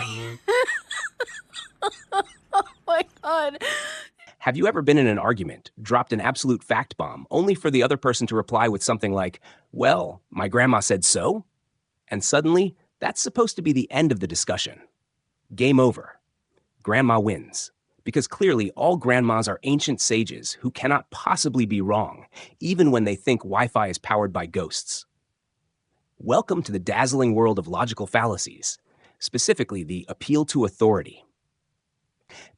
Oh my God. Have you ever been in an argument, dropped an absolute fact bomb, only for the other person to reply with something like, well, my grandma said so? And suddenly, that's supposed to be the end of the discussion. Game over. Grandma wins. Because clearly, all grandmas are ancient sages who cannot possibly be wrong, even when they think Wi Fi is powered by ghosts. Welcome to the dazzling world of logical fallacies, specifically the appeal to authority.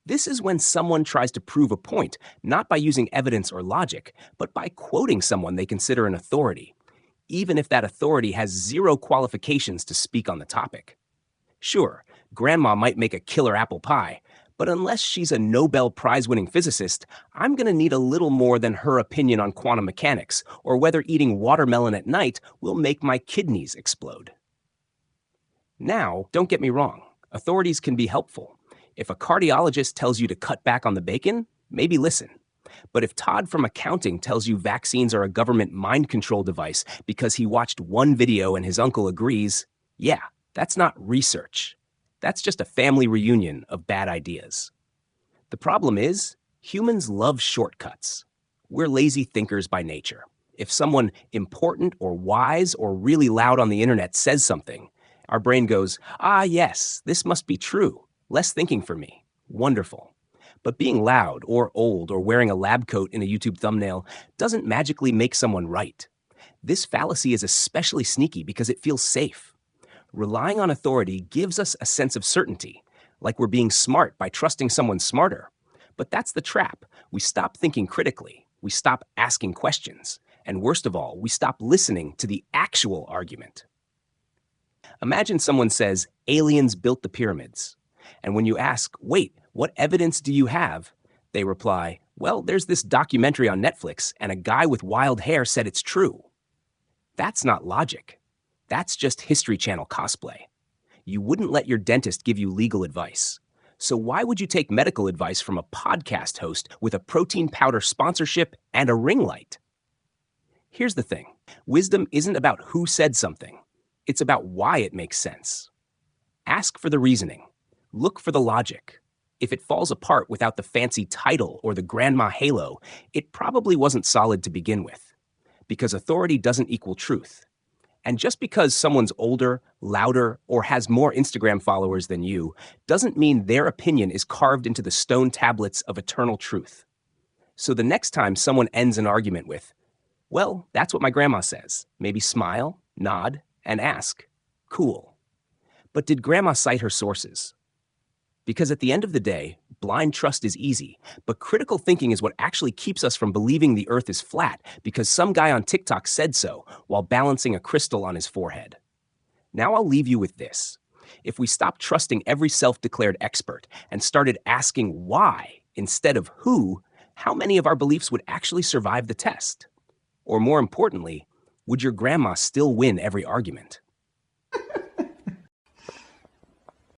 This is when someone tries to prove a point, not by using evidence or logic, but by quoting someone they consider an authority, even if that authority has zero qualifications to speak on the topic. Sure, grandma might make a killer apple pie, but unless she's a Nobel Prize-winning physicist, I'm going to need a little more than her opinion on quantum mechanics or whether eating watermelon at night will make my kidneys explode. Now, don't get me wrong, authorities can be helpful. If a cardiologist tells you to cut back on the bacon, maybe listen. But if Todd from accounting tells you vaccines are a government mind control device because he watched one video and his uncle agrees, yeah, that's not research. That's just a family reunion of bad ideas. The problem is, humans love shortcuts. We're lazy thinkers by nature. If someone important or wise or really loud on the internet says something, our brain goes, ah, yes, this must be true. Less thinking for me. Wonderful. But being loud or old or wearing a lab coat in a YouTube thumbnail doesn't magically make someone right. This fallacy is especially sneaky because it feels safe. Relying on authority gives us a sense of certainty, like we're being smart by trusting someone smarter. But that's the trap. We stop thinking critically. We stop asking questions. And worst of all, we stop listening to the actual argument. Imagine someone says, aliens built the pyramids. And when you ask, wait, what evidence do you have? They reply, well, there's this documentary on Netflix, and a guy with wild hair said it's true. That's not logic. That's just History Channel cosplay. You wouldn't let your dentist give you legal advice. So why would you take medical advice from a podcast host with a protein powder sponsorship and a ring light? Here's the thing. Wisdom isn't about who said something. It's about why it makes sense. Ask for the reasoning. Look for the logic. If it falls apart without the fancy title or the grandma halo, it probably wasn't solid to begin with. Because authority doesn't equal truth. And just because someone's older, louder, or has more Instagram followers than you, doesn't mean their opinion is carved into the stone tablets of eternal truth. So the next time someone ends an argument with, well, that's what my grandma says, maybe smile, nod, and ask, cool. But did grandma cite her sources? Because at the end of the day, blind trust is easy, but critical thinking is what actually keeps us from believing the earth is flat because some guy on TikTok said so while balancing a crystal on his forehead. Now I'll leave you with this. If we stopped trusting every self-declared expert and started asking why instead of who, how many of our beliefs would actually survive the test? Or more importantly, would your grandma still win every argument?